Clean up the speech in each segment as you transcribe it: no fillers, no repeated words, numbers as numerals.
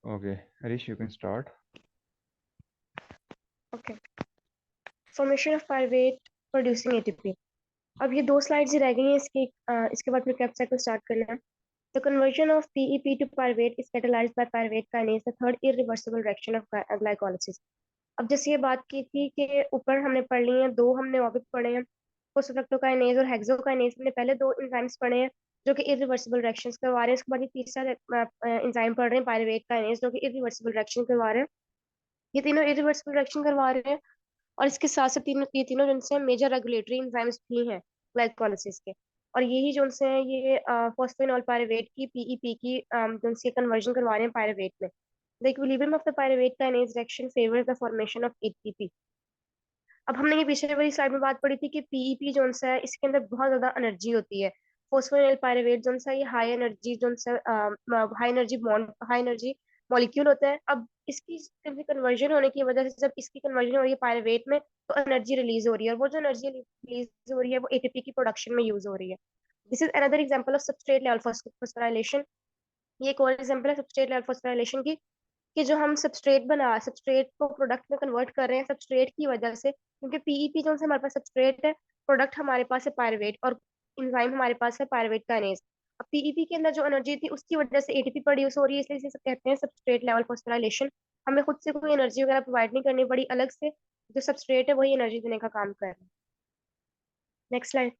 Okay, Harish, you can start. Okay, formation of pyruvate producing ATP. अब ये 2 slides ही रह गई हैं इसके बाद फिर कैप साइकिल स्टार्ट करना है। The conversion of PEP to pyruvate is catalyzed by pyruvate kinase, the third irreversible reaction of glycolysis. अब जैसे ये बात की थी कि ऊपर हमने पढ़ ली है, 2 हमने और भी पढ़े हैं, फोस्फोफ्रक्टोकाइनेज और हेक्सोकाइनेज। हमने पहले 2 एंजाइम्स पढ़े हैं जो कि इरिवर्सिबल रिएक्शंस करवा रहे हैं। इसके बाद ये तीसरा एंजाइम पढ़ रहे हैं, पायरुवेट काइनेज, जो कि इरिवर्सिबल रिएक्शन करवा रहे हैं। ये तीनों इरिवर्सिबल रिएक्शन करवा रहे हैं और इसके साथ साथ तीनों जिनसे मेजर रेगुलेटरी एंजाइम्स भी हैं ग्लाइकोलाइसिस के। और यही जो उनसे हैं ये फॉस्फेनॉल पायरुवेट की पीईपी की जो उनसे कन्वर्जन करवा रहे हैं पायरुवेट में। The equilibrium of the pyruvate kinase reaction favours the formation of ATP. अब हमने ये पीछे वाली स्लाइड में बात पढ़ी थी कि पीईपी जो सा है इसके अंदर बहुत ज्यादा एनर्जी होती है। फोस्फोनिल पायरुवेट जो सा ये हाई एनर्जी जो सा high energy bond high energy molecule होता है। अब इसकी कन्वर्जन होने की वजह से जब इसकी कन्वर्जन हो रही है पायरुवेट में तो एनर्जी रिलीज हो रही है, और वो जो एनर्जी रिलीज हो रही है वो एटीपी की प्रोडक्शन में यूज हो रही है। This is another example of substrate level phosphorylation. ये एक और एग्जांपल है सबस्ट्रेट लेवल फॉस्फोराइलेशन की, कि जो हम सबस्ट्रेट को प्रोडक्ट में कन्वर्ट कर रहे हैं सबस्ट्रेट की वजह से, क्योंकि पीईपी जो से हमारे पास सबस्ट्रेट है, प्रोडक्ट हमारे पास है पायरुवेट, और एंजाइम हमारे पास है पायरुवेट काइनेज। अब पीईपी के अंदर जो एनर्जी थी उसकी वजह से एटीपी प्रोड्यूस हो रही है, इसलिए इसे कहते हैं सबस्ट्रेट लेवल फॉस्फोराइलेशन। हमें खुद से कोई एनर्जी वगैरह प्रोवाइड नहीं करनी पड़ी, अलग से जो सबस्ट्रेट है वही एनर्जी देने का काम कर रहा है। Next slide.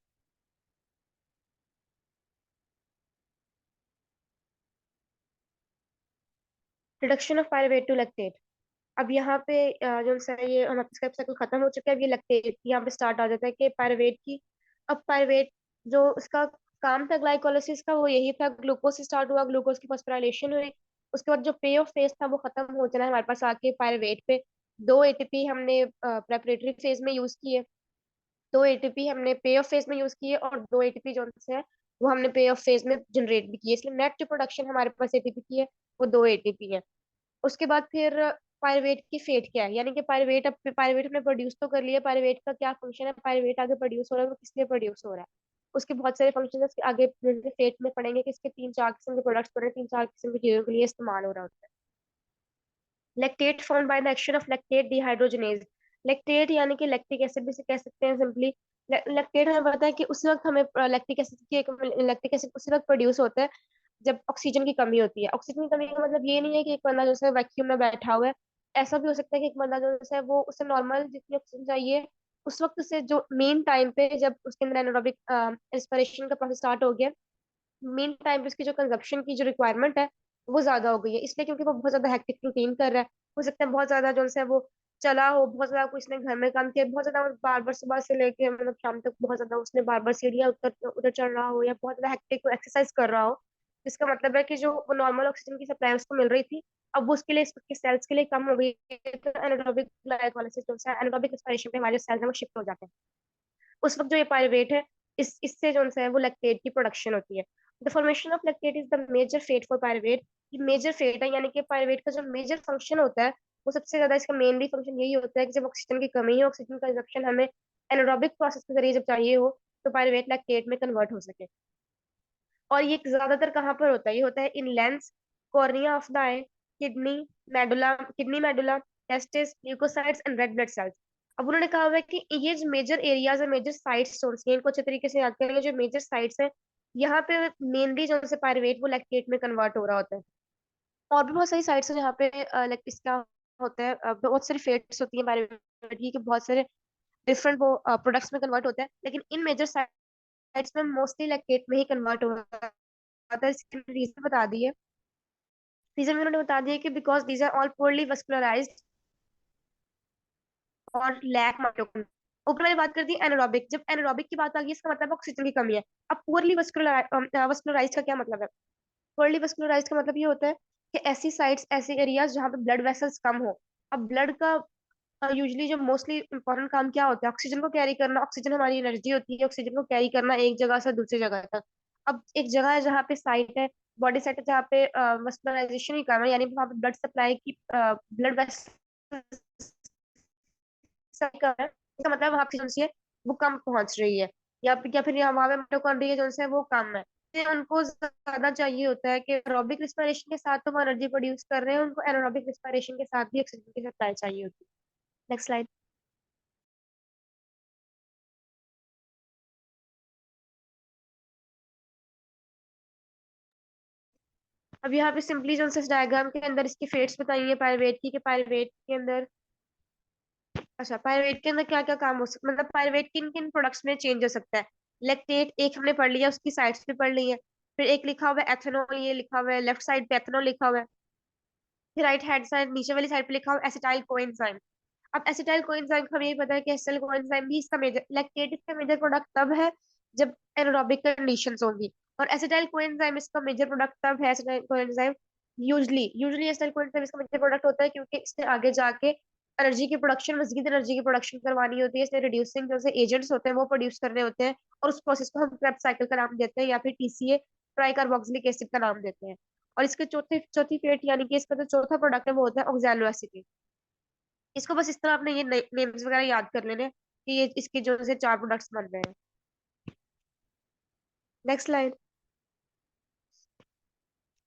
Reduction of pyruvate to lactate. अब यहाँ पे जो सा ये हमारा स्टेप साइकिल खत्म हो चुका है। अब ये लैक्टेट यहाँ पे स्टार्ट आ जाता है कि पायरुवेट की। अब पायरुवेट जो उसका काम था ग्लाइकोलाइसिस का वो यही था, ग्लूकोज से स्टार्ट हुआ, ग्लूकोज की फॉस्फोराइलेशन हुई। उसके बाद जो पे ऑफ फेज था वो खत्म हो जाना है हमारे पास आके पायरुवेट पे। 2 एटीपी हमने प्रेपरेटरी फेज में यूज किए, 2 एटीपी हमने पे ऑफ फेज में यूज किए, और 2 एटीपी जो है वो हमने पे ऑफ फेज में जनरेट भी किए, इसलिए नेट जो प्रोडक्शन हमारे पास एटीपी की है वो 2 एटीपी है। उसके बाद फिर पायरुवेट की फेट क्या है, यानी कि पायरुवेट हमने प्रोड्यूस तो कर लिया, पायरुवेट का क्या फंक्शन है, पायरुवेट आगे प्रोड्यूस हो रहा है वो किस लिए प्रोड्यूस हो रहा है, उसके बहुत सारे फंक्शन है। आगे फेट में पढ़ेंगे कि इसके 3-4 किस्म के प्रोडक्ट्स बने, 3-4 किस्म की चीजों के लिए इस्तेमाल हो रहा होता है। Lactate found by the action of lactate dehydrogenase. Lactate यानी कि लैक्टिक एसिड भी से कह सकते हैं सिंपली। लैक्टेट हमें पता है कि उस वक्त हमें लैक्टिक एसिड उसी वक्त प्रोड्यूस होता है जब ऑक्सीजन की कमी होती है। ऑक्सीजन की कमी का मतलब ये नहीं है कि एक बंदा जो है वैक्यूम में बैठा हुआ है। ऐसा भी हो सकता है कि एक बंदा जो है वो उसे नॉर्मल जितनी ऑक्सीजन चाहिए उस वक्त से जो मेन टाइम पे जब उसके अंदर एनारोबिक रेस्पिरेशन का प्रोसेस स्टार्ट हो गया, मेन टाइम पे उसकी जो कंजप्शन की जो रिक्वायरमेंट है वो ज्यादा हो गई है, इसलिए क्योंकि वो बहुत ज्यादा हेक्टिक रूटीन कर रहा है। हो सकता है बहुत ज्यादा जो है वो चला हो, बहुत ज्यादा कुछ ने घर में काम किया, बहुत ज्यादा बार बार सुबह से लेके मतलब शाम तक बहुत ज्यादा उसने बार बार सीढ़ियाँ उतर उधर चढ़ रहा हो, या बहुत ज्यादा हेक्टिक एक्सरसाइज कर रहा हो, जिसका मतलब है कि जो वो नॉर्मल ऑक्सीजन की सप्लाई उसको मिल रही थी अब वो उसके लिए उसके सेल्स के लिए कम हो गई है। तो एनारोबिक ग्लाइकोलाइसिस जो है एनारोबिक रेस्पिरेशन पे हमारे सेल्स हैं वो शिफ्ट हो जाते हैं। उस वक्त जो ये पायरुवेट है इससे जो है वो लैक्टेट की प्रोडक्शन होती है। The formation of lactate is the major fate for pyruvate. ये मेजर फेट है, यानी कि पायरुवेट का जो मेजर फंक्शन होता है वो सबसे ज्यादा इसका मेनली फंक्शन यही होता है कि जब ऑक्सीजन की कमी है, ऑक्सीजन कंजप्शन हमें एनारोबिक प्रोसेस के जरिए जब चाहिए हो तो पायरुवेट लैक्टेट में कन्वर्ट हो सके। और ये ज्यादातर कहाँ पर होता है, ये होता है in lens, cornea of the eye, kidney medulla, testis, leucocytes and red blood cells. अब उन्होंने कहा हुआ है कि ये जो मेजर एरियाज है, मेजर साइट्स जो हैं, इनको अच्छे तरीके से याद करेंगे। जो मेजर साइट्स है यहाँ पे मेनली जो से पायरुवेट वो लैक्टेट में कन्वर्ट हो रहा होता है। और भी बहुत सारी साइट्स है जहाँ पे इसका होता है, बहुत सारी फेट्स होती है पायरुवेट की, कि बहुत सारे डिफरेंट वो प्रोडक्ट्स में कन्वर्ट होता है, लेकिन इन मेजर साइट्स में मोस्टली लैक्टेट में ही कन्वर्ट हो रहा था। इसके रीजन बता दिए, रीजन उन्होंने बता दिया कि because these are all poorly vascularised और लैक माइटोकॉन्ड्रिया। ऊपर मैंने बात कर दी एनारोबिक, जब एनारोबिक की बात आ गई इसका मतलब ऑक्सीजन की कमी है। अब पुअरली वस्कुलराइज का क्या मतलब है? पुअरली वस्कुलराइज का मतलब ये होता है कि ऐसी साइट्स, ऐसे एरियाज जहाँ पे ब्लड वेसल्स कम हो। अब ब्लड का यूजुअली जो मोस्टली इंपॉर्टेंट काम क्या होता है, ऑक्सीजन को कैरी करना। ऑक्सीजन हमारी एनर्जी होती है, ऑक्सीजन को कैरी करना एक जगह से दूसरी जगह तक। अब एक जगह है जहाँ पे साइट है, बॉडी साइट है जहाँ पे मस्कुलराइजेशन ही काम है, यानी वहाँ पे ब्लड सप्लाई की ब्लड वेसल कम है, इसका मतलब वहाँ ऑक्सीजन से वो कम पहुंच रही है, या फिर यहाँ वहाँ पे माइटोकॉन्ड्रिया जो है वो कम है। उनको ज्यादा चाहिए होता है कि एरोबिक रिस्पिरेशन के साथ तो वो एनर्जी प्रोड्यूस कर रहे हैं, उनको एनारोबिक रिस्पिरेशन के साथ भी ऑक्सीजन की सप्लाई चाहिए होती है। Next slide. अब यहाँ पे सिंपली जो इस डायग्राम के अंदर इसकी फेट्स बताइए पायरुवेट की, कि पायरुवेट के अंदर, अच्छा पायरुवेट के अंदर क्या क्या काम हो सकता, मतलब पायरुवेट किन किन प्रोडक्ट्स में चेंज हो सकता है। लैक्टेट एक हमने पढ़ लिया, उसकी साइड्स भी पढ़ ली है। फिर एक लिखा हुआ है एथेनॉल, ये लिखा हुआ है लेफ्ट साइड पे एथेनॉल लिखा हुआ है। फिर राइट हैंड साइड नीचे वाली साइड पे लिखा हुआ है एसिटाइल कोएंजाइम। अब एसिटाइल कोएंजाइम का हमें यही पता है कि एसिटाइल कोएंजाइम भी इसका मेजर, लैक्टेट इसका मेजर प्रोडक्ट तब है जब एनारोबिक कंडीशंस होंगी, और एसिटाइल कोएंजाइम इसका मेजर प्रोडक्ट तब है, acetyl coenzyme usually usually acetyl coenzyme इसका मेजर प्रोडक्ट होता है क्योंकि इससे आगे जाके एनर्जी की प्रोडक्शन, मजीद एनर्जी की प्रोडक्शन करवानी होती है, इसलिए रिड्यूसिंग जो से एजेंट्स होते हैं वो प्रोड्यूस करने होते हैं, और उस प्रोसेस को हम क्रेब्स साइकिल का नाम देते हैं या फिर टीसीए ट्राई कार्बोक्सिलिक एसिड का नाम देते हैं। और इसके चौथी फेट यानी कि इसका जो चौथा प्रोडक्ट है वो होता है ऑक्सैलो एसिड। इसको बस इस तरह आपने ये नेम्स वगैरह याद कर लेने कि ये इसके जो से चार प्रोडक्ट्स बन रहे हैं। Next line.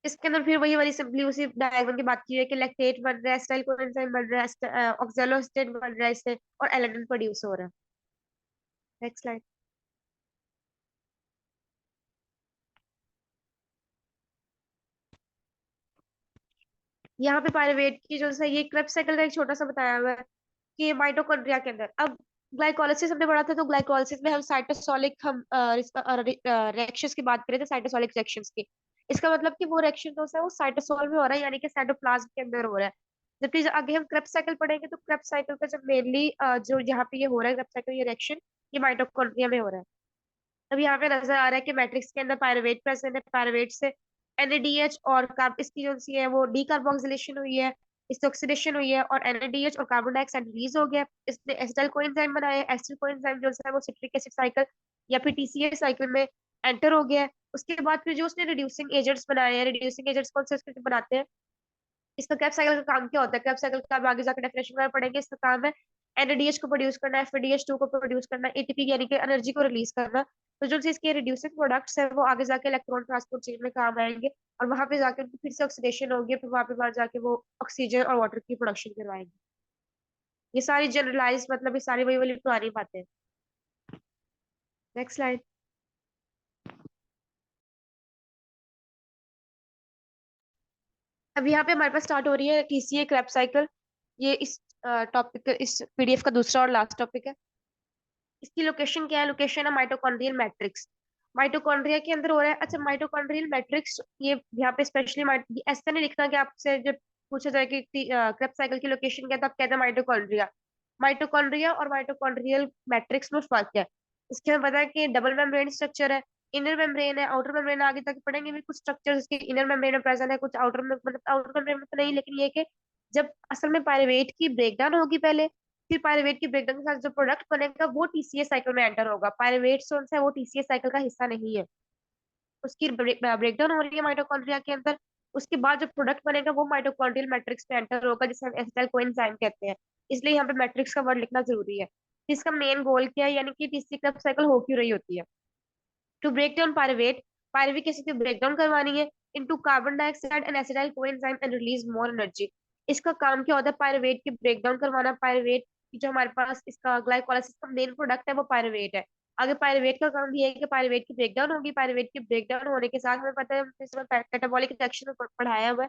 इसके अंदर फिर वही वाली सिंपली उसी डायग्राम की बात की है कि लैक्टेट बन रहा है, एसिटाइल कोएंजाइम बन रहा है, ऑक्सैलोएसिड बन रहा है इससे, और एलेनिन प्रोड्यूस हो रहा है। Next line. यहाँ पे पायरुवेट की जो है ये क्रेब्स साइकिल का एक छोटा सा बताया हुआ है कि माइटोकॉन्ड्रिया के अंदर, अब ग्लाइकोलाइसिस हमने पढ़ा था, तो ग्लाइकोलाइसिस में हम साइटोसोलिक हम रिएक्शंस की बात करें थे, साइटोसोलिक रिएक्शंस की। इसका मतलब कि वो रिएक्शन जो है वो साइटोसोल में हो रहा है, यानी कि साइटोप्लाज्म के अंदर हो रहा है। जबकि आगे हम क्रेब्स साइकिल पढ़ेंगे तो क्रेब्स साइकिल का जब मेनली जो यहाँ पे ये हो रहा है क्रेब्स साइकिल, ये रिएक्शन ये माइटोकॉन्ड्रिया में हो रहा है। अब यहाँ पे नजर आ रहा है कि मैट्रिक्स के अंदर पायरुवेट प्रेजेंट है, पायरुवेट से एनएडीएच और कार्ब इसकी जो सी है वो डीकार्बोक्सिलेशन हुई है, इससे ऑक्सीडेशन हुई है, और एनएडीएच और कार्बन डाइऑक्साइड रिलीज हो गया। इसने एसिटाइल कोएंजाइम बनाया है, एसिटाइल कोएंजाइम जो है वो सिट्रिक एसिड साइकिल या फिर टीसीए साइकिल में एंटर हो गया है। उसके बाद फिर जो उसने रिड्यूसिंग एजेंट्स बनाए हैं, रिड्यूसिंग एजेंट्स कौन से उसके बनाते हैं, इसका क्रैब साइकिल का काम क्या होता है, क्रैब साइकिल का आप आगे जाकर डेफिनेशन में पढ़ेंगे। इसका काम है एनएडीएच को प्रोड्यूस करना, एफएडीएच2 को प्रोड्यूस करना, एटीपी यानी कि एनर्जी को रिलीज करना। तो जो चीज के रिड्यूसिंग प्रोडक्ट्स है वो आगे जाके इलेक्ट्रॉन ट्रांसपोर्ट चेन में काम आएंगे, और वहां पे जाके उनको फिर से ऑक्सीडेशन होगी, फिर वहां पे बाहर जाके वो ऑक्सीजन और वाटर की प्रोडक्शन करवाएंगे। ये सारी जनरलाइज मतलब ये सारी वही वाली पुरानी बातें हैं। Next slide. अब यहाँ पे हमारे पास स्टार्ट हो रही है टीसीए क्रैब साइकिल। ये इस टॉपिक, इस पीडीएफ का दूसरा और लास्ट टॉपिक है। इसकी लोकेशन क्या है, लोकेशन है माइटोकॉन्ड्रियल मैट्रिक्स। माइटोकॉन्ड्रिया के अंदर हो रहा है। अच्छा माइटोकॉन्ड्रियल मैट्रिक्स ये यहाँ पे स्पेशली ऐसा नहीं लिखना कि आपसे जब पूछा जाए कि क्रेब्स साइकिल की लोकेशन क्या है तो आप कहते हैं माइटोकॉन्ड्रिया। माइटोकॉन्ड्रिया और माइटोकॉन्ड्रियल मैट्रिक्स में फर्क है। इसके हमें पता है कि डबल मेम्ब्रेन स्ट्रक्चर है, इनर मेम्ब्रेन है, आउटर मेम्ब्रेन। आगे तक पढ़ेंगे भी कुछ स्ट्रक्चर इसके इनर मेम्ब्रेन में प्रेजेंट है, कुछ आउटर में, मतलब आउटर मेम्ब्रेन में तो नहीं, लेकिन ये कि जब असल में पायरुवेट की ब्रेकडाउन होगी पहले, फिर पायरुवेट की ब्रेकडाउन के साथ जो प्रोडक्ट बनेगा वो टीसीए साइकिल में एंटर होगा। पायरुवेट जो है वो टीसीए साइकिल का हिस्सा नहीं है, उसकी ब्रेकडाउन हो रही है माइटोकॉन्ड्रिया के अंदर। उसके बाद जो प्रोडक्ट बनेगा वो माइटोकॉन्ड्रियल मैट्रिक्स में एंटर होगा, जिसे हम एसिटाइल कोएंजाइम कहते हैं। इसलिए यहाँ पे मैट्रिक्स का वर्ड लिखना जरूरी है। इसका मेन गोल क्या है, यानी कि टीसीए क्लब साइकिल हो क्यों रही होती है। To break down pyruvate, pyruvic acid की ब्रेकडाउन करवानी है into carbon dioxide and acetyl coenzyme and release more energy. इसका काम क्या होता है, पायरुवेट की ब्रेकडाउन करवाना। पायरुवेट की जो हमारे पास इसका ग्लाइकोलाइसिस का मेन प्रोडक्ट है वो पायरुवेट है। आगे पायरुवेट का काम भी है कि पायरुवेट की ब्रेकडाउन होगी, पायरुवेट की ब्रेकडाउन होने के साथ हमें पता है इसमें कैटाबॉलिक रिएक्शन में पढ़ाया हुआ है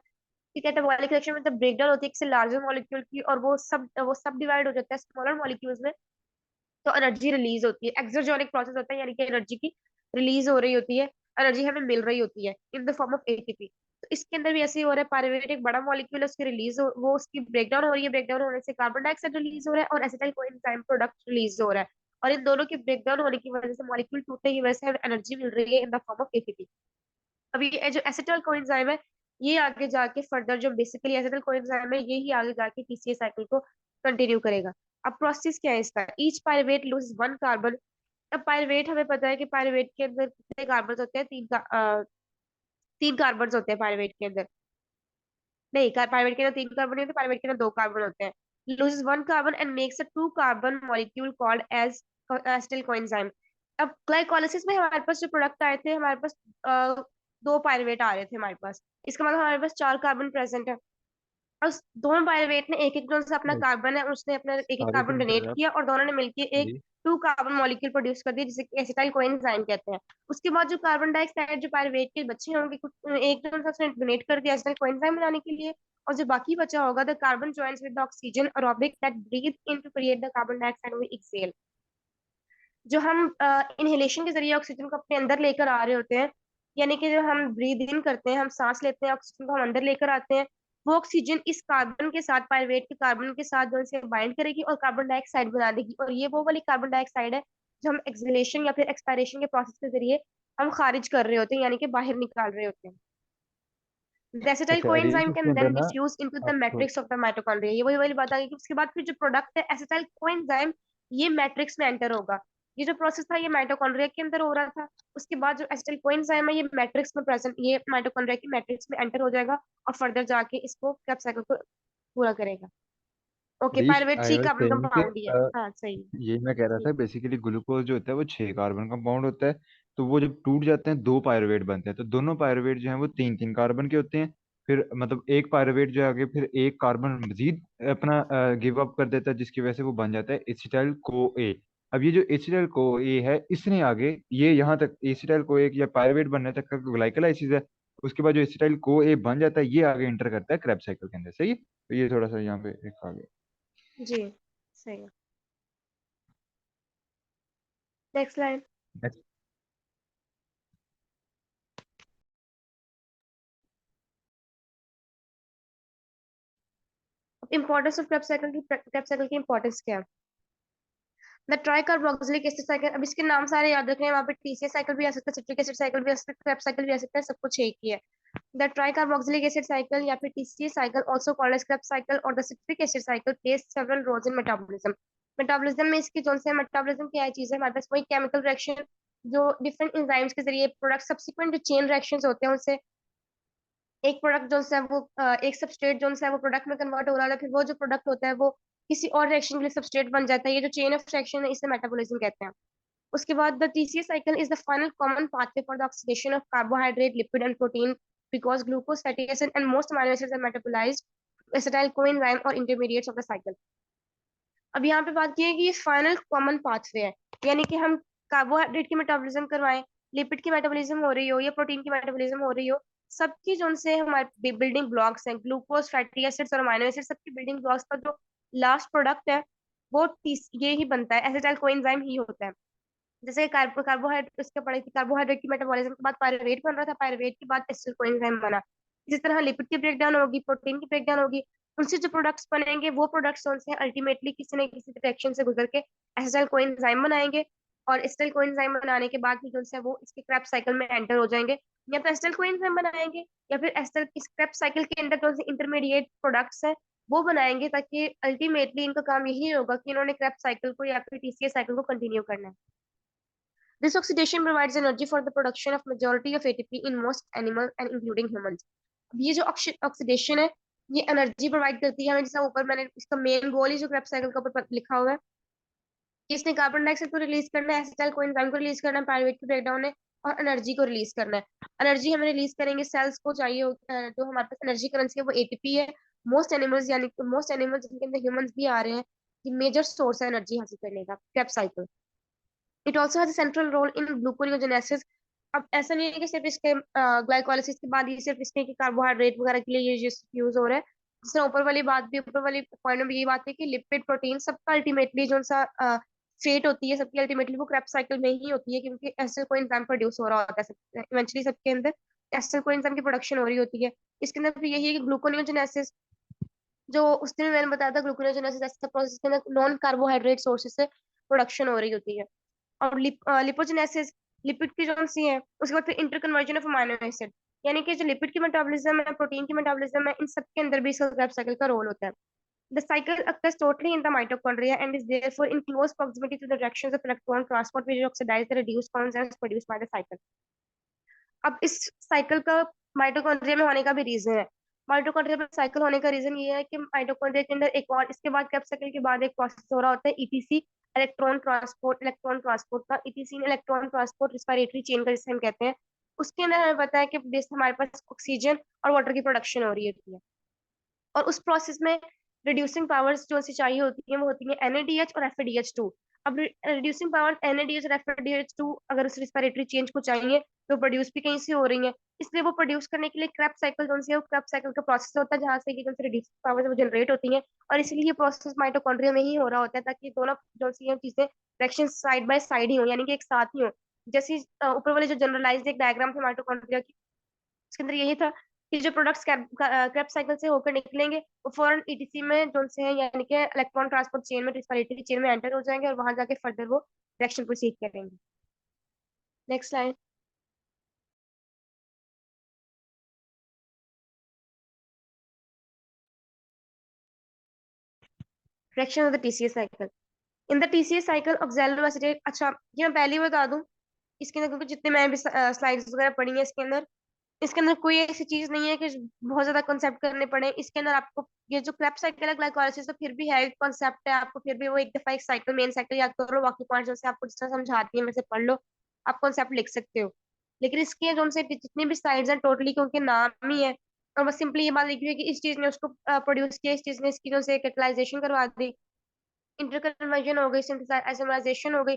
कि कैटाबॉलिक रिएक्शन में जब ब्रेकडाउन होती है किसी लार्जर मॉलिक्यूल की, और वो सब डिवाइड हो जाता है स्मॉलर मॉलिक्यूल्स में, तो एनर्जी रिलीज होती है। एक्सोजोनिक प्रोसेस होता है, यानी कि एनर्जी की रिलीज हो रही होती है, एनर्जी हमें मिल रही होती है in the form of ATP. तो इसके अंदर भी ऐसे ही हो रहा है, पायरुवेट एक बड़ा मॉलिक्यूल है, उसकी रिलीज वो उसकी ब्रेकडाउन हो रही है, ब्रेकडाउन होने से कार्बन डाइऑक्साइड रिलीज हो रहा है और एसिटाइल कोएंजाइम प्रोडक्ट रिलीज हो रहा है, और इन दोनों की ब्रेकडाउन होने की वजह से मॉलिक्यूल टूटने की वजह से हमें एनर्जी मिल रही है in the form of ATP. अभी ये जो एसिटाइल कोएंजाइम है ये आगे जाके फर्दर जो बेसिकली एसिटाइल कोएंजाइम है ये ही आगे जाके टीसीए साइकिल को कंटिन्यू करेगा। अब प्रोसेस क्या है इसका, each pyruvate lose one carbon. अब पायरुवेट हमें पता है कि पायरुवेट के अंदर कितने कार्बन होते हैं, तीन कार्बन होते हैं पायरुवेट के अंदर। नहीं, पायरुवेट के अंदर तीन कार्बन नहीं होते, पायरुवेट के अंदर दो कार्बन होते हैं। Loses one carbon and makes a two carbon molecule called as acetyl coenzyme. अब ग्लाइकोलाइसिस में हमारे पास जो प्रोडक्ट आए थे, हमारे पास 2 पायरुवेट आ रहे थे हमारे पास। इसका मतलब हमारे पास 4 कार्बन प्रेजेंट है। और दोनों पायरुवेट ने एक एक जो सा अपना नहीं, कार्बन है उसने अपना एक एक sorry two carbon donate interrupt. किया, और दोनों ने मिलकर एक जी। 2 कार्बन मॉलिक्यूल प्रोड्यूस कर दिया, जिसे एसिटाइल कोएंजाइम कहते हैं। उसके बाद जो कार्बन डाइऑक्साइड जो पायरुवेट के बच्चे होंगे, कुछ एक जो सा उसने डोनेट कर दिया एसिटाइल कोएंजाइम बनाने के लिए, और जो बाकी बचा होगा, the carbon joins with the oxygen aerobic that breathe in to create the carbon dioxide we exhale. जो हम इनहेलेशन के जरिए ऑक्सीजन को अपने अंदर लेकर आ रहे होते हैं, यानी कि जो हम ब्रीद इन करते हैं, हम सांस लेते हैं, ऑक्सीजन को हम अंदर लेकर आते हैं, वो ऑक्सीजन इस कार्बन के साथ, पायरुवेट के कार्बन के साथ जो से बाइंड करेगी और कार्बन डाइऑक्साइड बना देगी, और ये वो वाली कार्बन डाइऑक्साइड है जो हम एक्सहेलेशन या फिर एक्सपायरेशन के प्रोसेस के जरिए हम खारिज कर रहे होते हैं, यानी कि बाहर निकाल रहे होते हैं। The acetyl अच्छा अरेश, coenzyme इसके can अंदर then ना diffuse into the आप matrix of the mitochondria। ये वही वाली बात आ गई कि उसके बाद फिर जो प्रोडक्ट है एसिटाइल कोएंजाइम, ये मैट्रिक्स में एंटर होगा। ये जो प्रोसेस था ये माइटोकॉन्ड्रिया के अंदर हो रहा था। उसके बाद जो एसिटाइल कोएंजाइम है ये मैट्रिक्स में प्रेजेंट, ये माइटोकॉन्ड्रिया की मैट्रिक्स में एंटर हो जाएगा और फर्दर जाके इसको क्रेब्स साइकिल को पूरा करेगा। Okay, Harish, pyruvate I three was carbon saying कि कंपाउंड ही है। हाँ सही है। यही मैं कह रहा जी था, बेसिकली ग्लूकोज जो होता है वो 6 कार्बन कंपाउंड होता है। तो वो जब टूट जाते हैं 2 पायरुवेट बनते हैं, तो दोनों पायरुवेट जो है वो 3 3 कार्बन के होते हैं। फिर मतलब एक पायरुवेट जो है आगे फिर एक कार्बन मजीद अपना गिव अप कर देता है, जिसकी वजह से वो बन जाता है एसिटाइल को ए। अब ये जो एसिटाइल को ए है, इसने आगे ये यहाँ तक एसिटाइल को ए या पायरुवेट बनने तक का ग्लाइकोलाइसिस है। उसके बाद जो एसिटाइल को ए बन जाता है, ये आगे इंटर करता है क्रेब्स साइकिल के अंदर। सही है, तो ये थोड़ा सा यहाँ पे एक आ जी सही है। Next line. गया। इंपॉर्टेंस ऑफ क्रेब्स साइकिल की इंपॉर्टेंस क्या है? द ट्राइकार्बोक्सिलिक एसिड साइकिल, अब इसके नाम सारे याद रखने हैं। वहाँ पे टीसीएस साइकिल भी आ सकता है, सिट्रिक एसिड साइकिल भी आ सकता है, क्रेब्स साइकिल भी आ सकता है, सब कुछ एक ही है। द ट्राइकार्बोक्सिलिक एसिड साइकिल या फिर TCS cycle, also called as Krebs cycle और the citric acid cycle, plays several roles in metabolism. Metabolism में इसकी जो है, मेटाबॉलिज्म क्या है चीज है हमारे पास, वही केमिकल रिएक्शन जो डिफरेंट एंजाइम्स के जरिए प्रोडक्ट सब्सिक्वेंट जो चेन रिएक्शंस होते हैं उनसे एक प्रोडक्ट जो है वो एक सबस्ट्रेट जो है वो प्रोडक्ट में कन्वर्ट हो रहा है, फिर वो जो प्रोडक्ट होता है वो किसी और रिएक्शन के लिए सबस्ट्रेट बन जाता है। ये जो चेन ऑफ रिएक्शन है इसे मेटाबॉलिज्म कहते हैं। उसके बाद the TCA cycle is the final common pathway for the oxidation of carbohydrate, lipid and protein, because glucose, fatty acid and most amino acids are metabolised acetyl coenzyme और intermediates of the cycle. अब यहाँ पे बात की है कि ये final common pathway है, यानी कि हम कार्बोहाइड्रेट की मेटाबॉलिज्म करवाएं, लिपिड की मेटाबॉलिज्म हो रही हो या प्रोटीन की मेटाबॉलिज्म हो रही हो, सबकी जो उनसे हमारे बिल्डिंग ब्लॉक्स हैं, ग्लूकोज, फैटी एसिड्स और अमीनो एसिड, सबकी बिल्डिंग ब्लॉक्स का जो लास्ट प्रोडक्ट है वो ये ही बनता है, एसिटाइल कोएंजाइम ही होता है। जैसे कार्बोहाइड्रेट उसके पड़े थी, कार्बोहाइड्रेट की मेटाबॉलिज्म के बाद पायरुवेट बन रहा था, पायरुवेट के बाद एसिटाइल कोएंजाइम बना। इसी तरह लिपिड की ब्रेकडाउन होगी, प्रोटीन की ब्रेकडाउन होगी, उनसे जो प्रोडक्ट्स बनेंगे वो प्रोडक्ट्स उनसे अल्टीमेटली किसी न किसी रिएक्शन से गुजर के एसिटाइल कोएंजाइम बनाएंगे, और एसिटाइल कोएंजाइम बनाने के बाद भी जो है वो इसके क्रेब्स साइकिल में एंटर हो जाएंगे। या तो एसिटाइल कोएंजाइम बनाएंगे या फिर एसिटाइल इस क्रेब्स साइकिल के अंदर जो इंटरमीडिएट प्रोडक्ट्स है वो बनाएंगे, ताकि अल्टीमेटली इनका काम यही होगा कि इन्होंने क्रेब्स साइकिल को या फिर टीसीएस साइकिल को कंटिन्यू करना है। This oxidation provides energy for the production of majority of ATP in most animals and including humans। अब ये जो ऑक्सीडेशन है ये एनर्जी प्रोवाइड करती है हमें, जैसा ऊपर मैंने इसका मेन गोल ही जो क्रेब्स साइकिल का ऊपर लिखा हुआ है कि इसने कार्बन डाइऑक्साइड को रिलीज करना है, एसिटाइल कोएंजाइम को रिलीज करना है, पायरुवेट की ब्रेकडाउन है, और एनर्जी को रिलीज करना है। एनर्जी हम रिलीज करेंगे, सेल्स को चाहिए जो हमारे पास एनर्जी करेंसी है वो एटीपी है। मोस्ट एनिमल्स यानी मोस्ट एनिमल्स जिनके अंदर ह्यूमंस भी आ रहे हैं, ये मेजर सोर्स है एनर्जी हासिल करने का Krebs cycle. It also has central role in gluconeogenesis. अब ऐसा नहीं है कि सिर्फ इसके ग्लाइकोलाइसिस के बाद ये सिर्फ इसके कार्बोहाइड्रेट वगैरह के लिए ये यूज हो रहा है। जिस तरह ऊपर वाली बात भी, ऊपर वाली पॉइंट में भी यही बात है कि लिपिड प्रोटीन सबका अल्टीमेटली जो सा फेट होती है, सबकी अल्टीमेटली वो क्रेब्स साइकिल में ही होती है, क्योंकि एसिड को एंजाइम प्रोड्यूस हो रहा होता है इवेंचुअली सबके अंदर एसिड को एंजाइम की प्रोडक्शन हो रही होती है। इसके अंदर फिर यही है कि ग्लूकोनियोजेनेसिस, जो उस दिन मैंने बताया था, ग्लूकोनियोजेनेसिस ऐसा प्रोसेस के अंदर नॉन कार्बोहाइड्रेट सोर्सेज से प्रोडक्शन हो रही होती है। और लिपोजेनेसिस लिपिड की जो सी है, उसके बाद फिर इंटरकन्वर्जन ऑफ अमीनो एसिड, यानी कि जो लिपिड की मेटाबॉलिज्म है, प्रोटीन की मेटाबॉलिज्म है, इन सब के अंदर भी इसका क्रेब्स साइकिल का रोल होता है। The cycle occurs totally in the mitochondria and is therefore in close proximity to the directions of electron transport, which oxidize the reduced enzymes produced by the cycle। अब इस cycle का mitochondria में होने का भी reason है। Mitochondria में cycle होने का रीजन ये है कि माइटोकॉन्ड्रिया के अंदर एक और इसके बाद क्रेब्स साइकिल के बाद एक प्रोसेस हो रहा होता है ईटीसी, इलेक्ट्रॉन ट्रांसपोर्ट का ethylene electron transport respiratory chain का जिसे हम कहते हैं। उसके अंदर हमें पता है कि बेस हमारे पास ऑक्सीजन और वाटर की प्रोडक्शन हो रही होती है। और उस प्रोसेस में रिड्यूसिंग पावर्स जो सी चाहिए होती है वो होती है NADH और FADH2। अब रिड्यूसिंग पावर NADH और FADH2 अगर उस रिस्पिरेटरी चेंज को चाहिए तो प्रोड्यूस भी कहीं से हो रही है। इसलिए वो प्रोड्यूस करने के लिए क्रैप साइकिल जो सी है वो क्रैप साइकिल का प्रोसेस होता है जहाँ से कि जो सी रिड्यूसिंग पावर्स वो जनरेट होती है। और इसलिए ये प्रोसेस माइटोकॉन्ड्रिया में ही हो रहा होता है ताकि दोनों जो सी है चीजें रिएक्शन साइड बाय साइड ही हो, यानी कि एक साथ ही हो। जैसे ऊपर वाले जो जनरलाइज्ड एक डायग्राम था माइटोकॉन्ड्रिया की, उसके अंदर यही था कि जो प्रोडक्ट्स क्रैप साइकिल से होकर निकलेंगे वो फौरन ETC में जो से है यानी कि इलेक्ट्रॉन ट्रांसपोर्ट चेन में रिस्पिरेटरी चेन में एंटर हो जाएंगे और वहां जाके फर्दर वो रिएक्शन प्रोसीड करेंगे। Next slide. Reaction of the TCA cycle. In the TCA cycle oxalo acetate, अच्छा ये मैं पहले ही बता दूं इसके अंदर, क्योंकि जितने मैं भी स्लाइड्स वगैरह पढ़ी है इसके अंदर कोई ऐसी चीज नहीं है कि बहुत ज्यादा कॉन्सेप्ट करने पड़े इसके अंदर आपको। ये जो क्रेब साइकिल है ग्लाइकोलाइसिस तो फिर भी है कॉन्सेप्ट है, आपको फिर भी वो एक दफा एक साइकिल मेन साइकिल याद कर लो, बाकी पॉइंट जैसे आपको जिस तरह समझाती है वैसे पढ़ लो, आप कॉन्सेप्ट लिख सकते हो। लेकिन इसके जो उनसे जितनी भी स्लाइड्स हैं टोटली के उनके नाम ही है। और बस सिंपली ये बात लिखी हुई है कि इस चीज ने उसको प्रोड्यूस किया, इस चीज ने इसकी जो से कैटेलाइजेशन करवा दी, इंटरकन्वर्जन हो गई, आइसोमराइजेशन हो गई।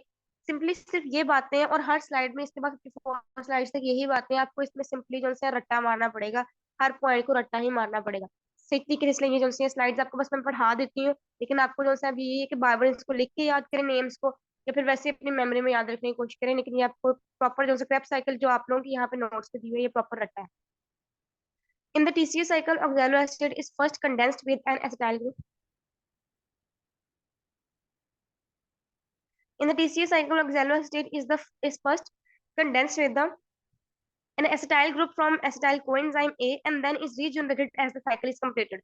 सिंपली सिर्फ ये बातें हैं और हर स्लाइड में इसके बाद 54 स्लाइड तक यही बातें हैं। आपको इसमें सिंपली जो है रट्टा मारना पड़ेगा, हर पॉइंट को रट्टा ही मारना पड़ेगा। सीखने के इसलिए ये जो है स्लाइड्स आपको बस मैं पढ़ा देती हूँ, लेकिन आपको जो है अभी ये है कि बार बार इसको लिख के याद करें नेम्स को, या फिर वैसे अपनी मेमोरी में याद रखने की कोशिश करें, लेकिन ये आपको प्रॉपर जो है क्रेब साइकिल जो आप लोगों की यहाँ पे नोट्स पे दी हुई है ये प्रॉपर रट्टा है। In the TCA cycle, oxaloacetate is first condensed with an acetyl group. In the TCA cycle, oxaloacetate is first condensed with an acetyl group from acetyl coenzyme A and then is regenerated as the cycle is completed.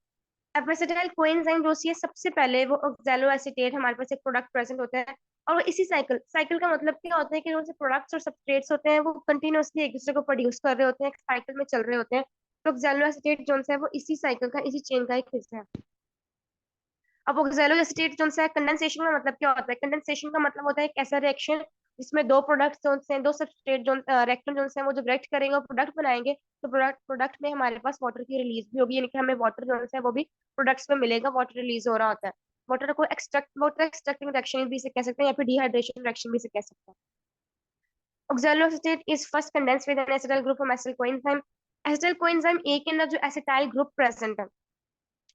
अब acetyl coenzyme जो सी है सबसे पहले वो oxaloacetate हमारे पास एक product present होता है। और वो इसी साइकिल साइकिल का मतलब क्या होता है कि जो से प्रोडक्ट्स और सबस्ट्रेट्स होते हैं वो कंटिन्यूअसली एक दूसरे को प्रोड्यूस कर रहे होते हैं, एक साइकिल में चल रहे होते हैं। तो oxaloacetate जो है वो इसी साइकिल का, इसी चेन का एक हिस्सा है। अब ऑक्सैलो एसिटेट जो है कंडेंसेशन का मतलब क्या होता है? कंडेंसेशन का मतलब होता है एक ऐसा रिएक्शन जिसमें दो प्रोडक्ट्स जो हैं, दो सबस्ट्रेट जो रिएक्टेंट जो है वो जब रिएक्ट करेंगे और प्रोडक्ट बनाएंगे तो प्रोडक्ट में हमारे पास वाटर की रिलीज भी होगी, यानी कि हमें वाटर जो है वो भी प्रोडक्ट्स में मिलेगा, वाटर रिलीज हो रहा होता है। वाटर एक्सट्रैक्टिंग रिएक्शन भी इसे कह सकते हैं या फिर डिहाइड्रेशन रिएक्शन भी इसे कह सकते हैं। Oxaloacetate is first condensed with an acetyl group from acetyl coenzyme. Acetyl coenzyme A के अंदर जो एसिटाइल ग्रुप प्रेजेंट है,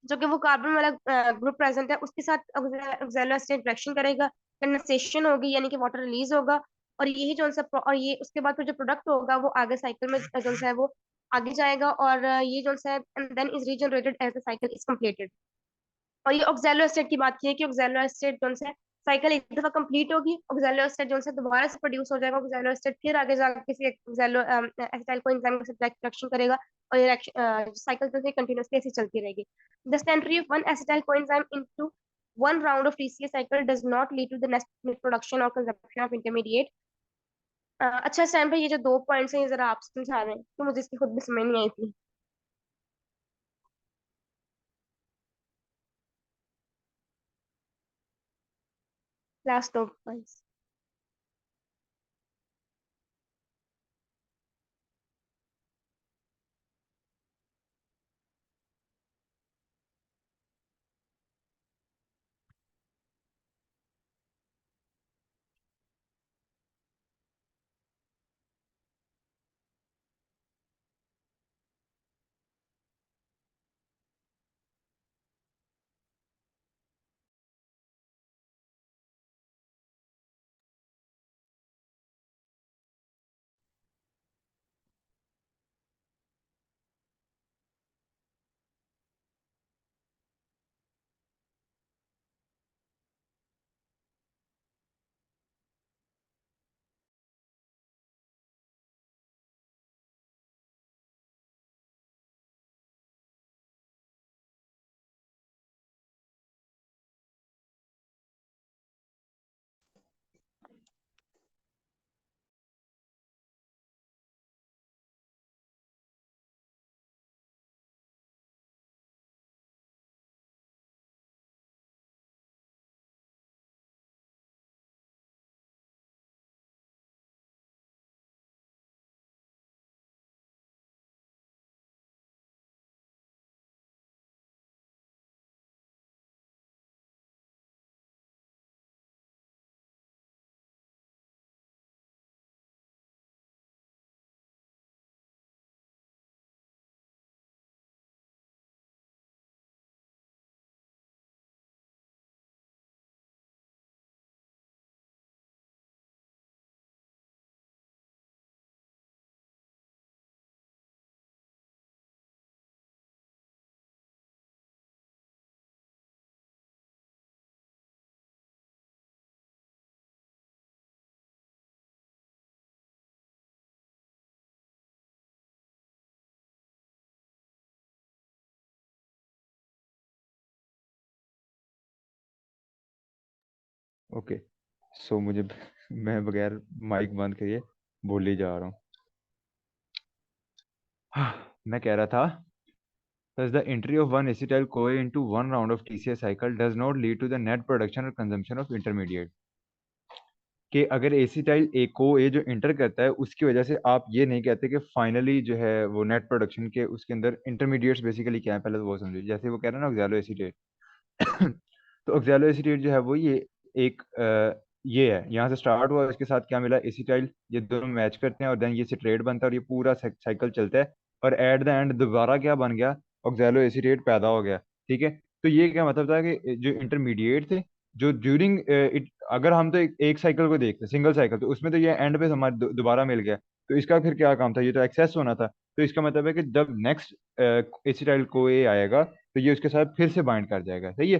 जो कि वो कार्बन वाला ग्रुप प्रेजेंट है, उसके साथ ऑक्सैलो एसिटेट रिएक्शन करेगा, कंडेंसेशन होगी यानी कि वाटर रिलीज होगा। और यही जो सा और ये उसके बाद फिर जो प्रोडक्ट होगा वो आगे साइकिल में जो है वो आगे जाएगा और ये जो है and then is regenerated as the cycle is completed. और ये ऑक्सैलो एसिड की बात की है कि ऑक्सैलो एसिड जो है साइकिल एक दफा कंप्लीट होगी, ऑक्सैलो एसिड जो है दोबारा से प्रोड्यूस हो जाएगा, ऑक्सैलो एसिड फिर आगे जाकर किसी ऑक्सैलो एसिटाइल को एंजाइम के साथ रिएक्शन करेगा और ये साइकिल जो है कंटिन्यूअसली ऐसे चलती रहेगी। The entry of one acetyl coenzyme into one round of TCA cycle does not lead to the next production or consumption of intermediate। अच्छा सैम भाई, ये जो दो पॉइंट्स हैं ये जरा आप समझा रहे हैं तो मुझे इसकी खुद भी समझ नहीं आई थी। लास्ट दो पॉइंट्स। ओके, सो मुझे मैं बगैर माइक बंद करिए बोल ही जा रहा हूँ। मैं कह रहा था, thus the entry of one acetyl CoA into one round of TCA cycle does not lead to the net production or consumption of intermediate। कि अगर एसिटाइल ए को ए जो इंटर करता है उसकी वजह से आप ये नहीं कहते कि फाइनली जो है वो नेट प्रोडक्शन के उसके अंदर इंटरमीडिएट्स बेसिकली क्या है, पहले तो वो समझिए। जैसे वो कह रहे हैं ना ऑक्सैलो एसीटेट तो ऑक्सैलो एसीटेट जो है वो ये एक ये है, यहाँ से स्टार्ट हुआ, इसके साथ क्या मिला, एसिटाइल, ये दोनों मैच करते हैं और देन ये सिट्रेट बनता है और ये पूरा साइकिल चलता है और एट द एंड दोबारा क्या बन गया, ऑक्सैलो एसीटेट पैदा हो गया। ठीक है, तो ये क्या मतलब था कि जो इंटरमीडिएट थे जो ड्यूरिंग इट, अगर हम तो एक साइकिल को देखते सिंगल साइकिल, तो उसमें तो ये एंड पे हमारे दोबारा मिल गया, तो इसका फिर क्या काम था, ये तो एक्सेस होना था। तो इसका मतलब है कि जब नेक्स्ट एसिटाइल को ए आएगा तो ये उसके साथ फिर से बाइंड कर जाएगा, सही है।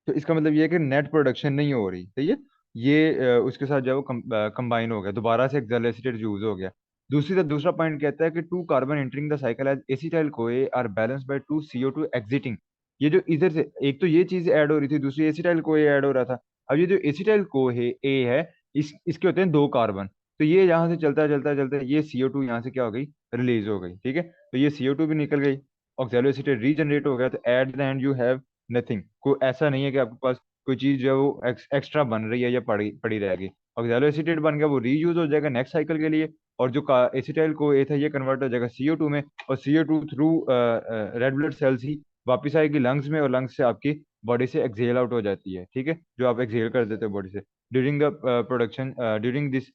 तो इसका मतलब ये है कि नेट प्रोडक्शन नहीं हो रही, सही है। ये उसके साथ जो है वो कंबाइन हो गया, दोबारा से एक्सेल एसीटेट यूज हो गया। दूसरा पॉइंट कहता है कि two carbon entering the cycle as acetyl CoA are balanced by two CO2 exiting. ये जो इधर से एक तो ये चीज ऐड हो रही थी, दूसरी एसिटाइल कोए ऐड हो रहा था। अब ये जो एसिटाइल कोए ए है, इसके होते हैं दो कार्बन, तो ये यहाँ से चलता चलता चलता ये CO2 यहाँ से क्या हो गई, रिलीज हो गई। ठीक है, तो ये CO2 भी निकल गई, ऑक्सैलो एसीटेट रीजनरेट हो गया, तो at the end you have nothing. कोई ऐसा नहीं है कि आपके पास कोई चीज जो है वो एक्स्ट्रा बन रही है या पड़ी पड़ी रहेगी। ऑक्सैलो एसीटेट बन गया, वो रीयूज हो जाएगा नेक्स्ट साइकिल के लिए, और जो एसिटाइल को ए था ये कन्वर्ट हो जाएगा CO2 में, और CO2 through red blood cells ही वापस आएगी लंग्स में, और लंग्स से आपकी बॉडी से एक्सेल आउट हो जाती है। ठीक है, जो आप एक्सेल कर देते हो बॉडी से during the production, during this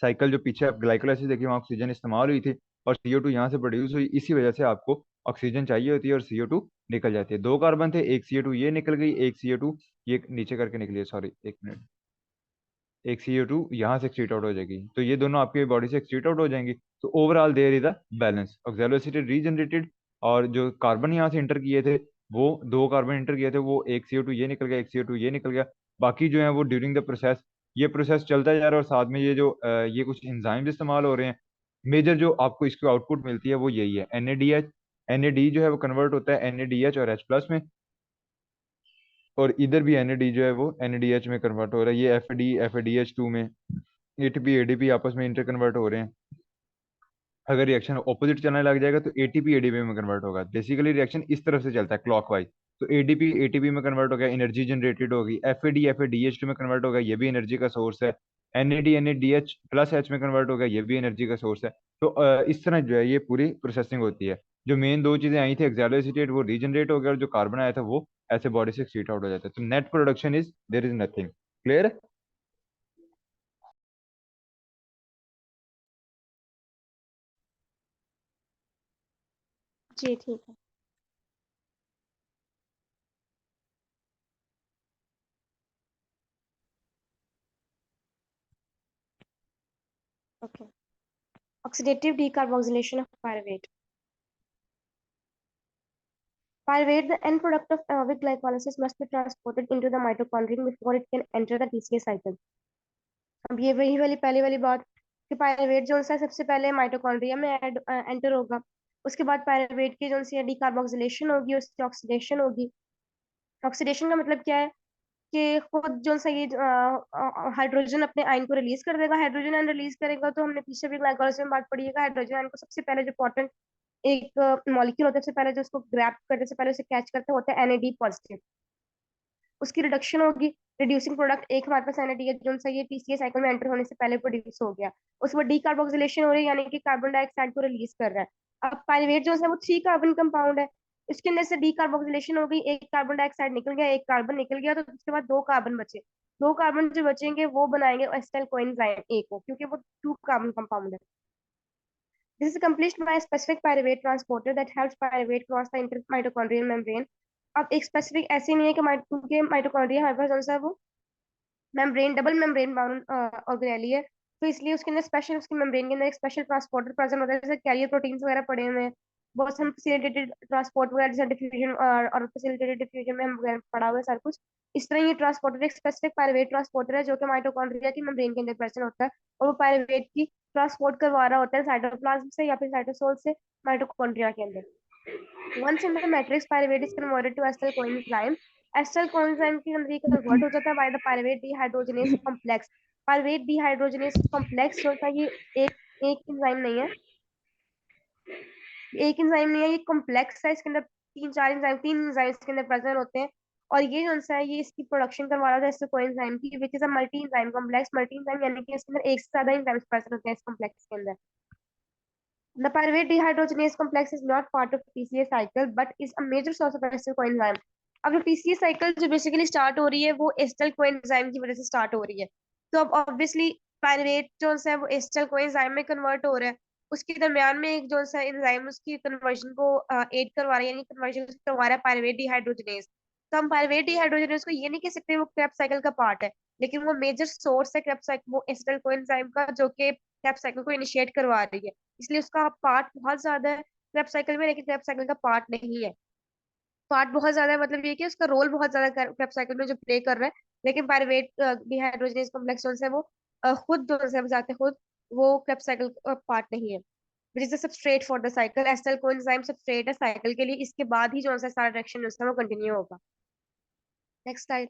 cycle. जो पीछे आप ग्लाइकोलाइसिस देखिए वहाँ ऑक्सीजन इस्तेमाल हुई थी और CO2 यहाँ से प्रोड्यूस हुई, इसी वजह से आपको ऑक्सीजन चाहिए होती है और CO2 निकल जाती है। दो कार्बन थे, एक CO2 ये निकल गई, एक CO2 ये नीचे करके निकली है, सॉरी एक मिनट, एक CO2 यहाँ से एक्सक्रीट आउट हो जाएगी, तो ये दोनों आपकी बॉडी से एक्सक्रीट आउट हो जाएंगी। तो overall there is a balance, oxaloacetate regenerated, और जो कार्बन यहाँ से इंटर किए थे, वो दो कार्बन इंटर किए थे, वो एक CO2 ये निकल गया, एक CO2 ये निकल गया। बाकी जो है वो ड्यूरिंग द प्रोसेस, ये प्रोसेस चलता जा रहा है, और साथ में ये जो ये कुछ एंजाइम्स इस्तेमाल हो रहे हैं। मेजर जो आपको इसकी आउटपुट मिलती है वो यही है, NADH। NAD जो है वो कन्वर्ट होता है NADH और H+ में, और इधर भी NAD जो है वो NADH में कन्वर्ट हो रहा है, ये FADH2 में, ATP ADP आपस में इंटर कन्वर्ट हो रहे हैं। अगर रिएक्शन ऑपोजिट चलने लग जाएगा तो ATP ADP में कन्वर्ट होगा। बेसिकली रिएक्शन इस तरफ से चलता है क्लॉकवाइज। तो ADP ATP में कन्वर्ट हो गया, एनर्जी जनरेटेड होगी। FAD FADH2 में कन्वर्ट होगा, ये भी एनर्जी का सोर्स है। NAD NADH+H में कन्वर्ट हो गया, ये भी एनर्जी का सोर्स है। तो इस तरह जो है ये पूरी प्रोसेसिंग होती है। जो मेन दो चीजें आई थी, एक्सैलोएसिटेट वो रीजनरेट हो गया, और जो कार्बन आया था वो ऐसे बॉडी से एक्सक्रीट आउट हो जाता है। तो net production is there is nothing. Clear? जी ठीक है। Okay, oxidative decarboxylation of pyruvate. Pyruvate, the end product of aerobic glycolysis, must be transported into the mitochondrion before it can enter the TCA cycle. अब ये वही वाली पहली वाली बात कि पायरुवेट जो सा सबसे पहले माइटोकॉन्ड्रिया में एंटर होगा, उसके बाद पायरुवेट की जो सी डीकार्बोक्सिलेशन होगी, उसकी ऑक्सीडेशन होगी। ऑक्सीडेशन का मतलब क्या है कि खुद जो सा ये हाइड्रोजन अपने आयन को रिलीज कर देगा। हाइड्रोजन आयन रिलीज करेगा, तो हमने पीछे भी ग्लाइकोलाइसिस में बात पढ़ी है, हाइड्रोजन आयन को सबसे पहले जो इंपॉर्टेंट एक मॉलिक्यूल होता है, सबसे पहले जो उसको ग्रैब करने से पहले उसे कैच करते होता है NAD+। उसकी रिडक्शन होगी, रिड्यूसिंग प्रोडक्ट एक हमारे पास NAD है जो सा ये TCA साइकिल में एंटर होने से पहले प्रोड्यूस हो गया। उसमें डीकार्बोक्सिलेशन हो रही है, यानी कि कार्बन डाइऑक्साइड को रिलीज कर रहा है। अब पायरुवेट जो है वो 3 कार्बन कंपाउंड है, इसके अंदर से डीकार्बोक्सिलेशन हो गई, एक कार्बन डाइऑक्साइड निकल गया, एक कार्बन निकल गया, तो उसके बाद 2 कार्बन बचे। 2 कार्बन जो बचेंगे वो बनाएंगे एसिटाइल कोएंजाइम ए को, क्योंकि वो 2 कार्बन कंपाउंड है। This is accomplished by a specific pyruvate transporter that helps pyruvate cross the intermitochondrial membrane. अब एक स्पेसिफिक ऐसे नहीं है कि उनके माइटोकॉन्ड्रिया हमारे पास कौन सा है, वो membrane double membrane bound organelle है, तो इसलिए उसके अंदर स्पेशल, उसके मेम्ब्रेन के अंदर एक स्पेशल ट्रांसपोर्टर प्रेजेंट होता है, जैसे कैरियर प्रोटीन्स वगैरह पड़े हुए हैं। बहुत हम फैसिलिटेटेड ट्रांसपोर्ट वगैरह जैसे डिफ्यूजन और फैसिलिटेटेड डिफ्यूजन में हम वगैरह पढ़ा हुआ है सारा कुछ। इस तरह ये ट्रांसपोर्टर एक स्पेसिफिक पायरुवेट ट्रांसपोर्टर है जो कि माइटोकॉन्ड्रिया की मेम्ब्रेन के अंदर प्रेजेंट होता है, और वो पायरुवेट की ट्रांसपोर्ट करवा रहा होता है साइटोप्लाज्म से या फिर साइटोसोल से माइटोकॉन्ड्रिया के अंदर। Once in the matrix, pyruvate is converted to acetyl coenzyme ester coenzyme के अंदर कन्वर्ट हो जाता है by the pyruvate dehydrogenase complex. Pyruvate dehydrogenase complex जो था ये एक एक एंजाइम नहीं है, एक एंजाइम नहीं है, ये कॉम्प्लेक्स है। इसके अंदर तीन एंजाइम इसके अंदर प्रेजेंट होते हैं। और ये जो सा है ये इसकी प्रोडक्शन करवा रहा था एस्टर कोएंजाइम की, which is a multi enzyme complex. Multi enzyme यानी कि इसके अंदर एक से ज्यादा एंजाइम्स प्रेजेंट होते हैं इस कॉम्प्लेक्स के अंदर। The pyruvate dehydrogenase complex is not part of PCA cycle but is a major source of acetyl coenzyme. अब जो पीसीए साइकिल जो बेसिकली स्टार्ट हो रही है वो एसिटल कोएंजाइम की वजह से स्टार्ट हो रही है। तो अब ऑब्वियसली पायरुवेट जो है वो एसिटल कोएंजाइम में कन्वर्ट हो रहा है। उसके दरमियान में एक जो सा एंजाइम उसकी कन्वर्जन को एड करवा रहा है, यानी कन्वर्जन करवा रहा है पायरुवेट डिहाइड्रोजनेज। तो हम पायरुवेट डिहाइड्रोजनेज को ये नहीं कह सकते वो क्रेब्स साइकिल का पार्ट है, लेकिन वो मेजर सोर्स है क्रेब्स साइकिल, वो एसिटल कोएंजाइम का, जो कि क्रेब्स साइकिल को इनिशिएट करवा रही है। इसलिए उसका पार्ट बहुत ज्यादा है क्रेब साइकिल में, लेकिन क्रेब साइकिल का पार्ट नहीं है। पार्ट बहुत ज्यादा है मतलब ये कि उसका रोल बहुत ज्यादा क्रेब साइकिल में जो प्ले कर रहा है। लेकिन पायरुवेट डिहाइड्रोजनेज कॉम्प्लेक्स जो है वो खुद जो है जाते खुद वो क्रेब साइकिल पार्ट नहीं है। Which is the substrate for the cycle. Acetyl coenzyme substrate है साइकिल के लिए, इसके बाद ही जो है सारा रिएक्शन जो है वो कंटिन्यू होगा। Next slide.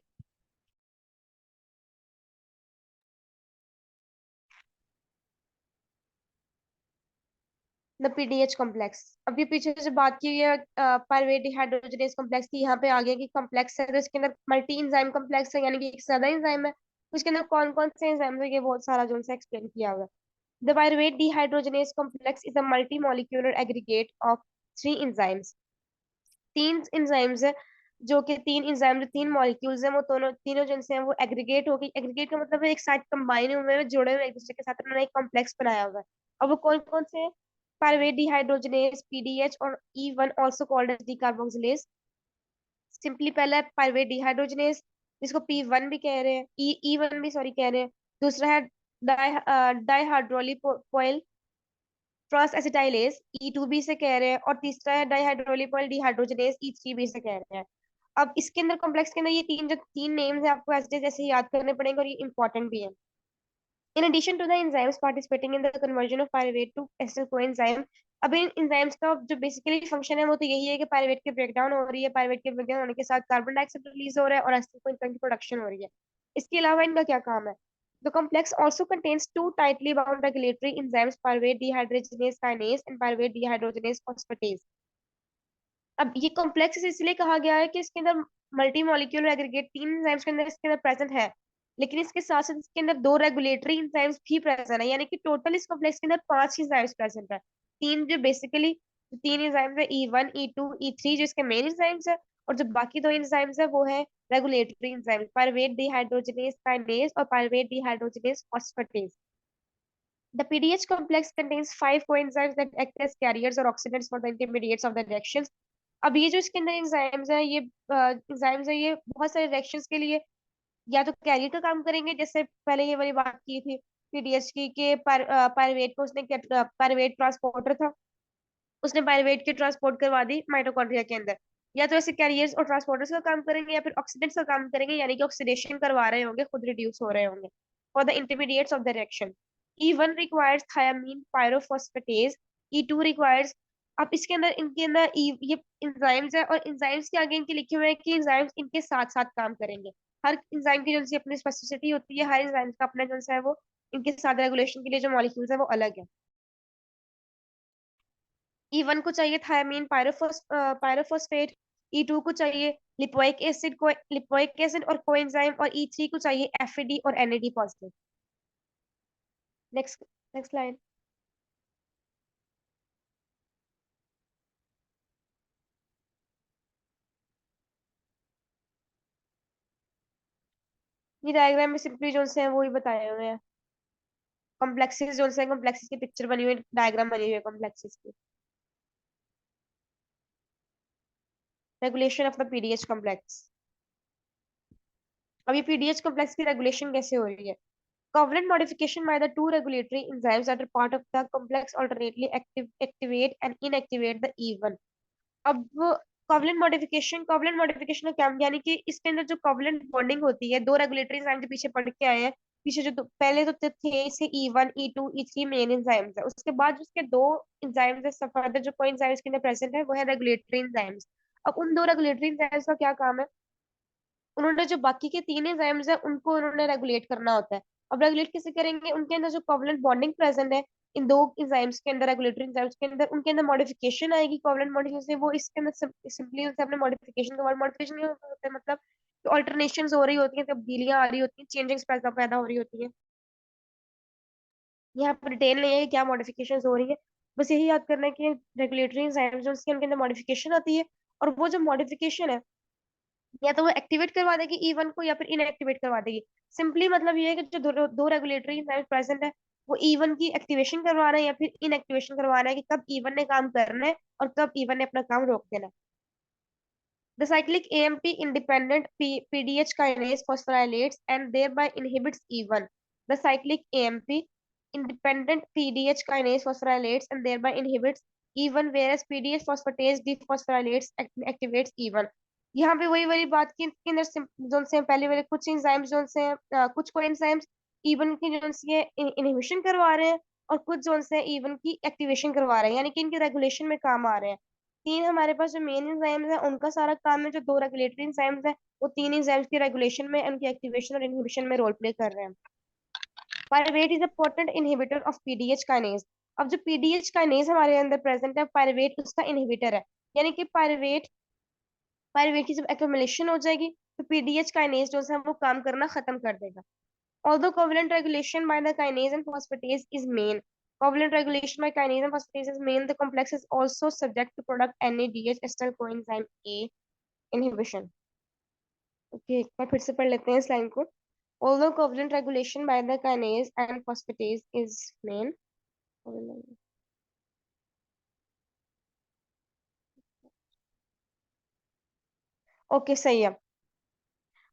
The PDH complex. अब ये पीछे जो बात की है पायरुवेट डिहाइड्रोजनेज कॉम्प्लेक्स की, यहाँ पे आगे की कॉम्प्लेक्स है तो इसके अंदर मल्टी एंजाइम कॉम्प्लेक्स है, यानी कि एक से ज्यादा एंजाइम है। तो इसके अंदर कौन कौन से एंजाइम है ये बहुत सारा जो है एक्सप्लेन किया हुआ है। The pyruvate dehydrogenase complex is a multi molecular aggregate of three enzymes. तीन एंजाइम्स है, जो कि तीन एंजाइम जो तीन मॉलिक्यूल्स हैं वो दोनों तीनों जिनसे हैं वो एग्रीगेट हो गई। एग्रीगेट का मतलब है एक साथ कंबाइन हुए हैं, जुड़े हुए हैं एक दूसरे के साथ, उन्होंने एक कॉम्प्लेक्स बनाया हुआ है। अब वो कौन कौन से हैं? पायरुवेट डिहाइड्रोजनेज पीडीएच और E1 also called as decarboxylase. Simply पहला है पायरुवेट डिहाइड्रोजनेज जिसको P1 भी कह रहे हैं, E1 भी सॉरी कह रहे हैं। दूसरा है डाइहाइड्रोलिपोइल ट्रांस एसिटाइलेज, E2 भी से कह रहे हैं। और तीसरा है डाइहाइड्रोलिपोइल डिहाइड्रोजनेज, E3 भी से कह रहे हैं। अब इसके अंदर कॉम्प्लेक्स के अंदर ये तीन जो तीन नेम्स है आपको ऐसे जैसे याद करने पड़ेंगे और ये इंपॉर्टेंट भी है। In addition to the enzymes participating in the conversion of pyruvate to acetyl coenzyme, अब इन enzymes का जो बेसिकली फंक्शन है वो तो यही है कि पायरुवेट की ब्रेकडाउन हो रही है, पायरुवेट के ब्रेकडाउन होने के साथ कार्बन डाइऑक्साइड रिलीज हो रहा है और एसिटिल कोएंजाइम की प्रोडक्शन हो रही है। इसके अलावा इनका क्या काम है? The complex also contains two tightly bound regulatory enzymes, pyruvate dehydrogenase kinase and pyruvate dehydrogenase phosphatase. अब ये कॉम्प्लेक्स इसलिए कहा गया है कि इसके अंदर मल्टी मॉलिक्यूलर एग्रीगेट तीन एंजाइम्स के अंदर इसके अंदर प्रेजेंट है, लेकिन इसके साथ साथ इसके अंदर दो रेगुलेटरी एंजाइम्स भी प्रेजेंट है, यानी कि टोटल इस कॉम्प्लेक्स के अंदर पांच एंजाइम्स प्रेजेंट है। तीन जो बेसिकली तीन एंजाइम्स है E1 E2 E3 जो इसके मेन एंजाइम्स है, और जो बाकी दो एंजाइम्स है वो है regulatory enzymes, pyruvate dehydrogenase kinase और pyruvate dehydrogenase phosphatase. The PDH complex contains five coenzymes that act as carriers or oxidants for the intermediates of the reactions. अब ये जो इसके अंदर एंजाइम्स है ये एंजाइम्स है ये बहुत सारे रिएक्शंस के लिए या तो कैरियर का काम करेंगे, जैसे पहले ये वाली बात की थी पीडीएच की कि पायरुवेट को उसने पायरुवेट ट्रांसपोर्टर था, उसने पायरुवेट की ट्रांसपोर्ट करवा दी माइटोकॉन्ड्रिया के अंदर। या तो ऐसे कैरियर्स और ट्रांसपोर्टर्स का काम करेंगे या फिर ऑक्सीडेंट्स का काम करेंगे, यानी कि ऑक्सीडेशन करवा रहे होंगे, खुद रिड्यूस हो रहे होंगे for the intermediates of the reaction. E1 requires thiamine pyrophosphatase, E2 requires। अब इसके अंदर इनके अंदर ये एंजाइम्स है और एंजाइम्स के आगे इनके लिखे हुए हैं कि एंजाइम्स इनके साथ साथ काम करेंगे। हर एंजाइम की जो सी अपनी स्पेसिफिसिटी होती है, हर एंजाइम का अपना जो है वो इनके साथ रेगुलेशन के लिए जो मॉलिक्यूल्स है वो अलग है। E1 को चाहिए थायमीन पायरोफोस्फेट, E2 को चाहिए लिपोइक एसिड और कोएंजाइम, और E3 को चाहिए FAD और NAD positive. Next next line. ये डायग्राम में सिंपली जो है वो ही बताए हुए हैं। कॉम्प्लेक्सेस जो है कॉम्प्लेक्सेस की पिक्चर बनी हुई, डायग्राम बनी हुई है कॉम्प्लेक्सेस की। Regulation of the PDH complex. अब ये पीडीएच कॉम्प्लेक्स की रेगुलेशन कैसे हो रही है? Covalent modification by the two regulatory enzymes that are part of the complex alternately activate and inactivate the E1. अब कोवलेंट मॉडिफिकेशन का क्या यानी कि इसके अंदर जो कोवलेंट बॉन्डिंग होती है दो रेगुलेटरी एंजाइम जो पीछे पढ़ के आए हैं, पीछे जो पहले तो थे इसे E1 E2 E3 main enzymes है, उसके बाद जो उसके दो एंजाइम्स है फर्दर जो को एंजाइम्स के अंदर प्रेजेंट है वो है रेगुलेटरी एंजाइम्स। अब उन दो रेगुलेटरी एंजाइम्स का क्या काम है? उन्होंने जो बाकी के तीन एंजाइम्स है उनको उन्होंने रेगुलेट करना होता है। अब रेगुलेट कैसे करेंगे, उनके अंदर जो कोवलेंट बॉन्डिंग प्रेजेंट है इन दो एंजाइम्स के अंदर, रेगुलेटरी एंजाइम्स के अंदर, उनके अंदर मॉडिफिकेशन आएगी कोवलेंट बॉन्डिंग से, वो इसके अंदर सिंपली उनसे अपने मॉडिफिकेशन के बाद, मॉडिफिकेशन होता है मतलब ऑल्टरनेशन हो रही होती है, तब्दीलियां आ रही होती हैं, चेंजिंग्स पैदा पैदा हो रही होती हैं। यहाँ पर डिटेल नहीं है कि क्या मॉडिफिकेशन हो रही है, बस यही याद करना है कि रेगुलेटरी एंजाइम्स जो उसके उनके अंदर मॉडिफिकेशन आती है, और वो जो मॉडिफिकेशन है या तो वो एक्टिवेट करवा देगी E1 को या फिर इनएक्टिवेट करवा देगी। सिंपली मतलब ये है कि जो दो रेगुलेटरी एंजाइम प्रेजेंट है वो E1 की एक्टिवेशन करवा रहे हैं या फिर इनएक्टिवेशन करवा रहे हैं, कि कब E1 ने काम करना है और कब E1 ने अपना काम रोक देना है। The cyclic AMP independent PDH kinase phosphorylates and thereby inhibits E1. The cyclic AMP independent PDH kinase phosphorylates and thereby inhibits E1, whereas PDH phosphatase dephosphorylates activates E1. यहाँ पे वही वाली बात की इसके अंदर जोन से पहले वाले कुछ एंजाइम्स जोन से कुछ को एंजाइम्स E1 की जोन से इनहिबिशन करवा रहे हैं, और कुछ जोन से E1 की एक्टिवेशन करवा रहे हैं, यानी कि इनके रेगुलेशन में काम आ रहे हैं। तीन हमारे पास जो मेन एंजाइम्स है उनका सारा काम है, जो दो रेगुलेटरी एंजाइम्स है वो तीन एंजाइम्स की रेगुलेशन में, उनकी एक्टिवेशन और इनहिबिशन में रोल प्ले कर रहे हैं। Pyruvate is a potent inhibitor of PDH kinase. अब जो पीडीएच काइनेज हमारे अंदर प्रेजेंट है, पायरुवेट उसका इनहिबिटर है, यानी कि पायरुवेट पायरुवेट की जब एक्युमुलेशन हो जाएगी तो पीडीएच काइनेज जो है वो काम करना खत्म कर देगा। Although covalent regulation by the kinase and phosphatase is main, covalent regulation by kinase and phosphatase is main, the complex is also subject to product NADH acetyl coenzyme A inhibition. Okay, एक बार फिर से पढ़ लेते हैं इस line को। Although covalent regulation by the kinase and phosphatase is main, okay सही है।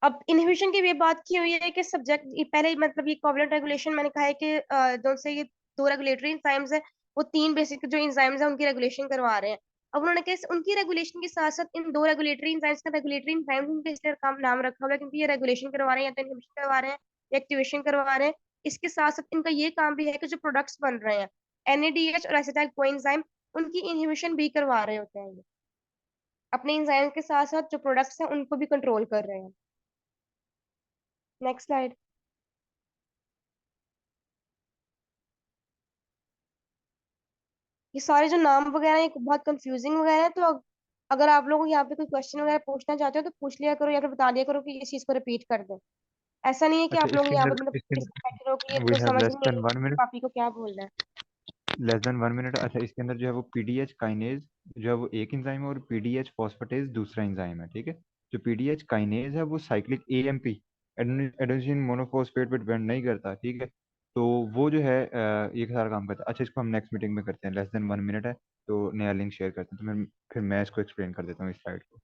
अब इनहिबिशन की भी बात की हुई है कि सब्जेक्ट पहले मतलब ये कोवलेंट रेगुलेशन मैंने कहा है कि जो से ये दो रेगुलेटरी एंजाइम्स है वो तीन बेसिक जो एंजाइम्स है उनकी रेगुलेशन करवा रहे हैं। अब उन्होंने कैसे उनकी रेगुलेशन के साथ साथ इन दो रेगुलेटरी एंजाइम्स का रेगुलेटरी एंजाइम्स उनके इसलिए काम नाम रखा हुआ है क्योंकि ये रेगुलेशन करवा रहे हैं या तो इनहिबिशन करवा रहे हैं या एक्टिवेशन करवा रहे हैं। इसके साथ साथ इनका ये काम भी है कि जो प्रोडक्ट्स बन रहे हैं एनएडीएच और एसिटाइल कोएंजाइम उनकी इनहिबिशन भी करवा रहे होते हैं ये। अपने एंजाइम के साथ साथ जो प्रोडक्ट्स हैं उनको भी कंट्रोल कर रहे हैं। Next slide. ये सारे जो नाम वगैरह हैं, ये बहुत कंफ्यूजिंग वगैरह है, तो अगर आप लोग यहाँ पे कोई क्वेश्चन वगैरह पूछना चाहते हो तो पूछ लिया करो या फिर बता दिया करो कि इस चीज को रिपीट कर दे। ऐसा नहीं है कि अच्छा आप लोग यहाँ पे मतलब इसके इसमें बैठे रहो कि ये वी तो हैव समझ लेस ही नहीं देन रही वन कि मिनट पापी को क्या बोलना है। Less than one minute. अच्छा, इसके अंदर जो है वो पीडीएच काइनेज जो है वो एक एंजाइम है और पीडीएच फॉस्फेटेज दूसरा एंजाइम है, ठीक है। जो पीडीएच काइनेज है वो साइक्लिक एएमपी एडेनोसिन मोनोफॉस्फेट पे डिपेंड नहीं करता, ठीक है। तो वो जो है ये सारा काम करता है। अच्छा, इसको हम नेक्स्ट मीटिंग में करते हैं, लेस देन वन मिनट है, तो नया लिंक शेयर करते हैं। तो फिर मैं इसको एक्सप्लेन कर देता हूँ इस स्लाइड को।